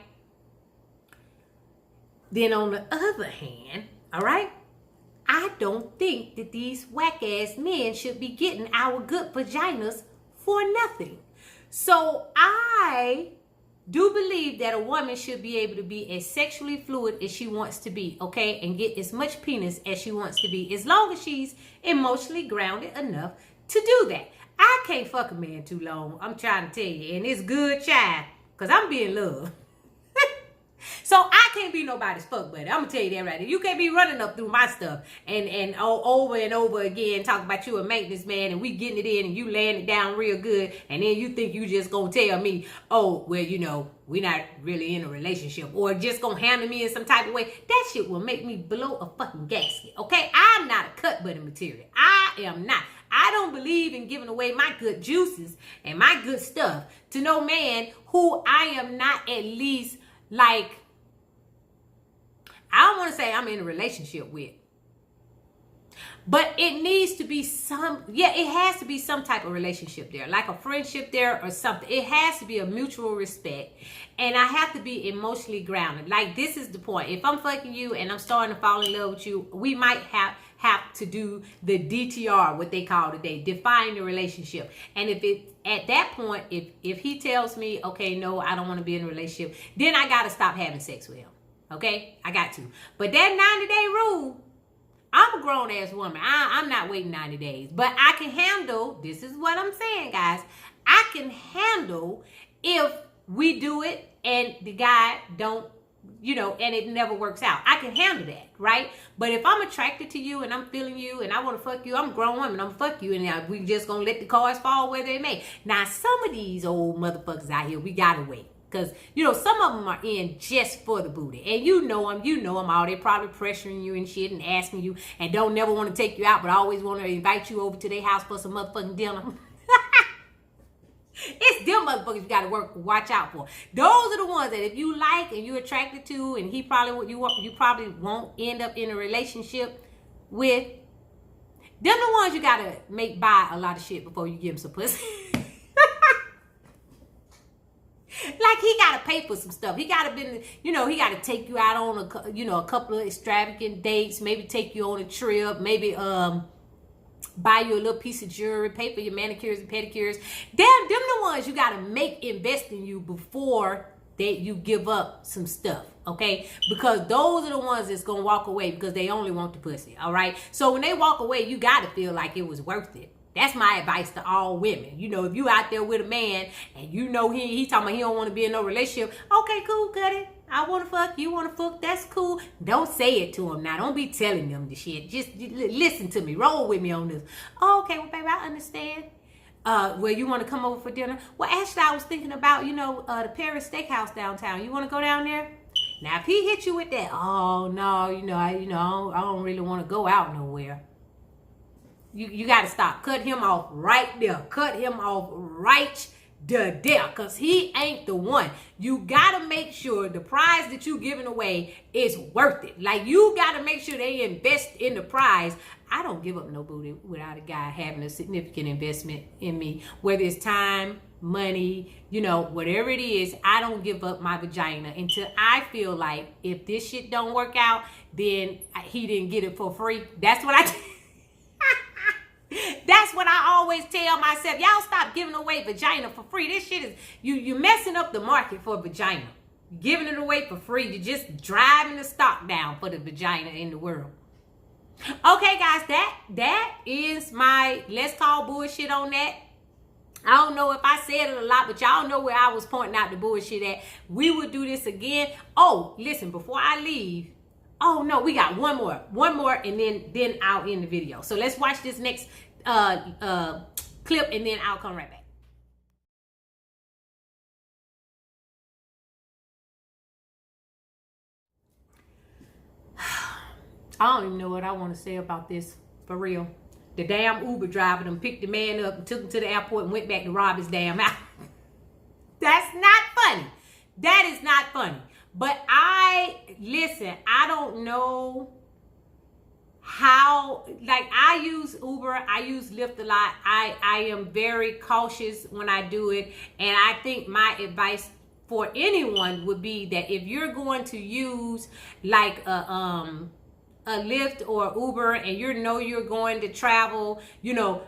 S1: Then on the other hand, all right, I don't think that these whack-ass men should be getting our good vaginas for nothing. So I do believe that a woman should be able to be as sexually fluid as she wants to be, okay? And get as much penis as she wants to be, as long as she's emotionally grounded enough to do that. I can't fuck a man too long, I'm trying to tell you. And it's good, child, because I'm being loved. So I can't be nobody's fuck buddy. I'm going to tell you that right there. You can't be running up through my stuff and over and over again talking about you a maintenance man and we getting it in and you laying it down real good, and then you think you just going to tell me, oh, well, you know, we're not really in a relationship, or just going to handle me in some type of way. That shit will make me blow a fucking gasket, okay? I'm not a cut buddy material. I am not. I don't believe in giving away my good juices and my good stuff to no man who I am not at least, like, I don't want to say I'm in a relationship with. But it needs to be it has to be some type of relationship there, like a friendship there or something. It has to be a mutual respect. And I have to be emotionally grounded. Like, this is the point. If I'm fucking you and I'm starting to fall in love with you, we might have to do the DTR, what they call today, define the relationship. And if it, at that point, if he tells me, okay, no, I don't want to be in a relationship, then I got to stop having sex with him. Okay? I got to. But that 90-day rule, I'm a grown-ass woman. I'm not waiting 90 days. But I can handle, this is what I'm saying, guys. I can handle if we do it and the guy don't, you know, and it never works out. I can handle that, right? But if I'm attracted to you and I'm feeling you and I want to fuck you, I'm a grown woman, I'm fuck you, and we just gonna let the cards fall where they may. Now, some of these old motherfuckers out here, we gotta wait. Because, you know, some of them are in just for the booty. And you know them all. They're probably pressuring you and shit and asking you and don't never want to take you out, but always want to invite you over to their house for some motherfucking dinner. It's them motherfuckers you got to watch out for. Those are the ones that if you like and you're attracted to, and you probably won't end up in a relationship with, them the ones you got to make buy a lot of shit before you give them some pussy. Like, he got to pay for some stuff. He got to he got to take you out on a couple of extravagant dates, maybe take you on a trip, maybe buy you a little piece of jewelry, pay for your manicures and pedicures. Them the ones you gotta make invest in you before that you give up some stuff, okay? Because those are the ones that's gonna walk away because they only want the pussy, all right? So when they walk away, you gotta feel like it was worth it. That's my advice to all women. You know, if you out there with a man and you know he talking about he don't want to be in no relationship, okay, cool, cut it. I want to fuck, you want to fuck, that's cool. Don't say it to him now. Don't be telling them the shit. Just listen to me. Roll with me on this. Oh, okay, well, baby, I understand. Well, you want to come over for dinner? Well, actually, I was thinking about, the Paris Steakhouse downtown. You want to go down there? Now, if he hit you with that, oh, no, I don't really want to go out nowhere. You got to stop. Cut him off right there. Cut him off right there because he ain't the one. You got to make sure the prize that you giving away is worth it. Like, you got to make sure they invest in the prize. I don't give up no booty without a guy having a significant investment in me, whether it's time, money, whatever it is. I don't give up my vagina until I feel like if this shit don't work out, then he didn't get it for free. That's what That's what I always tell myself. Y'all stop giving away vagina for free. This shit is, you're messing up the market for vagina. Giving it away for free. You're just driving the stock down for the vagina in the world. Okay, guys, that is my let's call bullshit on that. I don't know if I said it a lot, but y'all know where I was pointing out the bullshit at. We will do this again. Oh, listen, before I leave, oh no, we got one more, and then I'll end the video. So let's watch this next clip, and then I'll come right back. I don't even know what I want to say about this, for real. The damn Uber driver done picked the man up and took him to the airport and went back to rob his damn house. That's not funny. That is not funny. But listen, I don't know how, like, I use Uber, I use Lyft a lot. I am very cautious when I do it. And I think my advice for anyone would be that if you're going to use like a Lyft or Uber and you're going to travel,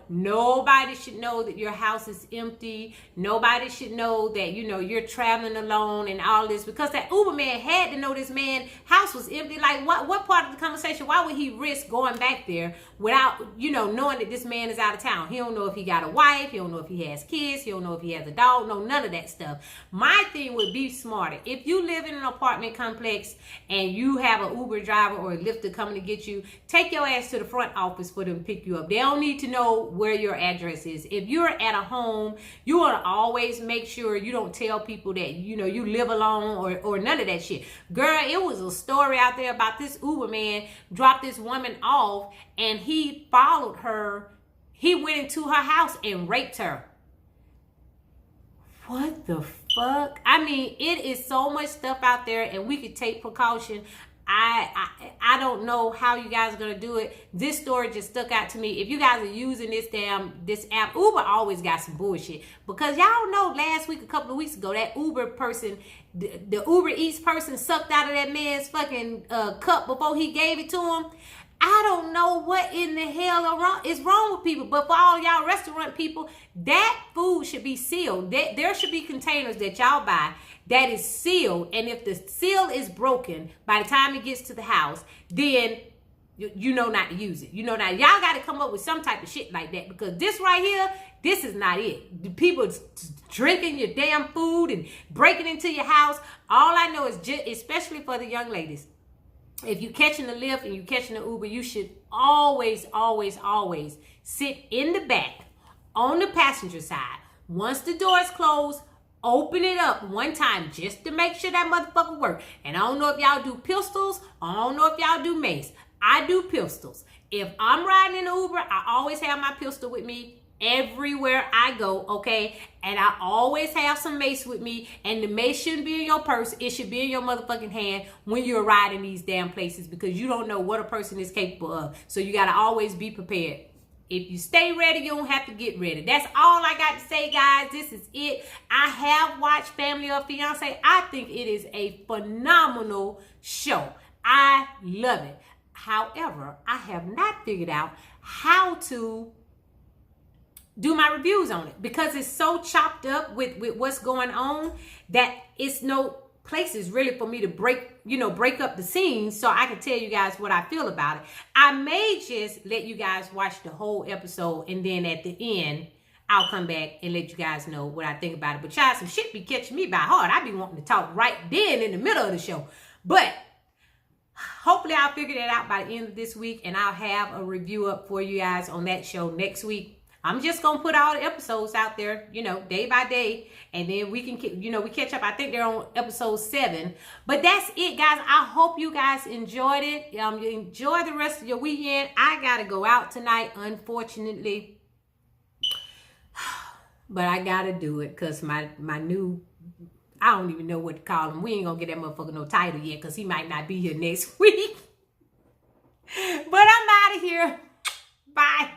S1: nobody should know that your house is empty. Nobody should know that, you're traveling alone and all this, because that Uber man had to know this man's house was empty. Like, what part of the conversation, why would he risk going back there without, knowing that this man is out of town? He don't know if he got a wife. He don't know if he has kids. He don't know if he has a dog. No, none of that stuff. My thing would be smarter. If you live in an apartment complex and you have an Uber driver or a Lyft to come to get you, take your ass to the front office for them to pick you up. They don't need to know where your address is. If you're at a home, you want to always make sure you don't tell people that you live alone or none of that shit. Girl, it was a story out there about this Uber man dropped this woman off and he followed her. He went into her house and raped her. What the fuck? I mean, it is so much stuff out there and we could take precaution. I don't know how you guys are gonna do it. This story just stuck out to me. If you guys are using this app, Uber always got some bullshit, because y'all know last week, a couple of weeks ago, that Uber person, the Uber Eats person, sucked out of that man's fucking cup before he gave it to him. I don't know what in the hell is wrong with people, but for all y'all restaurant people, that food should be sealed. There should be containers that y'all buy that is sealed, and if the seal is broken by the time it gets to the house, then you know not to use it. Y'all got to come up with some type of shit like that, because this right here, this is not it. The people drinking your damn food and breaking into your house. All I know is, especially for the young ladies, if you catching the Lyft and you catching the Uber, you should always, always, always sit in the back on the passenger side. Once the door is closed, open it up one time just to make sure that motherfucker work. And I don't know if y'all do pistols. I don't know if y'all do mace. I do pistols. If I'm riding in the Uber, I always have my pistol with me everywhere I go, okay? And I always have some mace with me, and the mace shouldn't be in your purse. It should be in your motherfucking hand when you're riding these damn places, because you don't know what a person is capable of. So you got to always be prepared. If you stay ready, you don't have to get ready. That's all I got to say, guys. This is it. I have watched Family of Fiance. I think it is a phenomenal show. I love it. However, I have not figured out how to do my reviews on it, because it's so chopped up with what's going on that it's no places really for me to break up the scenes so I can tell you guys what I feel about it. I may just let you guys watch the whole episode, and then at the end I'll come back and let you guys know what I think about it. But y'all, some shit be catching me by heart. I be wanting to talk right then in the middle of the show. But hopefully I'll figure that out by the end of this week, and I'll have a review up for you guys on that show next week. I'm just going to put all the episodes out there, day by day. And then we can, we catch up. I think they're on episode 7. But that's it, guys. I hope you guys enjoyed it. Enjoy the rest of your weekend. I got to go out tonight, unfortunately. But I got to do it because my new, I don't even know what to call him. We ain't going to get that motherfucker no title yet because he might not be here next week. But I'm out of here. Bye.